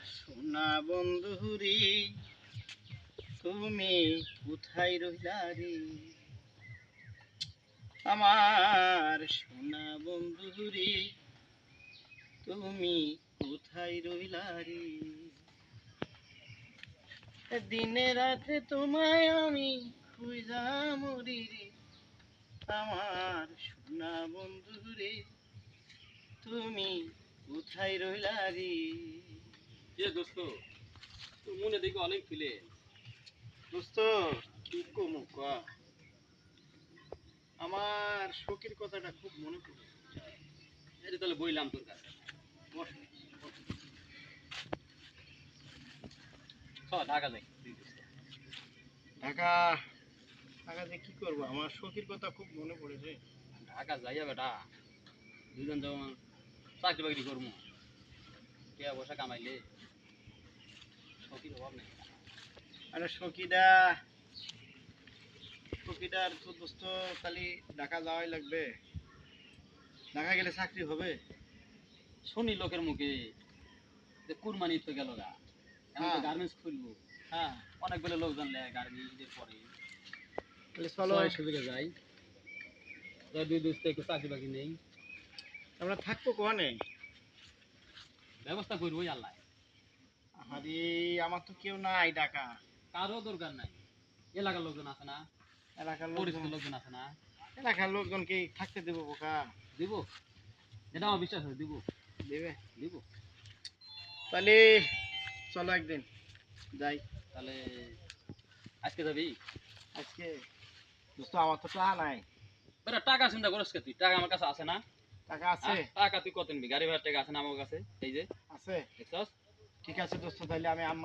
সোনা বন্ধুরি তুমি কোথায় রইলা রে, আমার সোনা বন্ধুরি তুমি কোথায় রইলা রে। দিনে রাতে তোমায় আমি খুঁজা মরি রে, আমার সোনা বন্ধুরে তুমি কোথায় রইলা রে। দোস্ত তোর মনে দেখি অনেক ফিলে। দোস্ত কি কমু ক, আমার শখের কথাটা খুব মনে পড়ে। এই যে তাহলে বইলাম তোর কাছে, বস, চল ঢাকা যাই। ঢাকা ঢাকাতে কি করবো, আমার শখের কথা খুব মনে পড়েছে। ঢাকা যাইয়া বেটা, দুজন যেমন চাকরি বাকরি করবো, টাকা পয়সা কামাইলে শখের অভাব নেই। আরে সখীটা সখীটার তো দোস্ত খালি ঢাকা যাওয়াই লাগবে, ঢাকা গেলে চাকরি হবে। শুনি লোকের মুখে যে কুরবানি তো গেল গা, এখন তো হ্যাঁ গার্মেন্টস খুলবো। হ্যাঁ, অনেক বেলে লোক জানলে গার্মেন্টসের পরে তাহলে চলো ছয় সুযোগে যাই। দুই দোস্ত একটু চাকরি বাকরি নেই, আমরা থাকবো কোয়ানে। ব্যবস্থা করবোই আল্লাহ। আরে আমার তো কেউ নাই ঢাকা, কারো দরকার নাই, এলাকার লোকজন আছে না, এলাকার পরিচিত লোকজন, লোকজন আছে না, এলাকার লোকজনকে থাকতে দেবো বোকা, দিব। এটা আমার বিশ্বাস আছে, দিব দেবে। দিব। তাহলে চলো একদিন যাই। তাহলে আজকে যাবি? আজকে দোস্ত আমার তো টাকা নাই। বেটা টাকা চিন্তা করস কে তুই? টাকা আমার কাছে আছে না। টাকা আছে? টাকা তুই কত নিবি? গাড়ি ভাড়ার টাকা আছে না আমার কাছে, এই যে আছে, দেখছস। ঠিক আছে দোস্ত, তাহলে আমি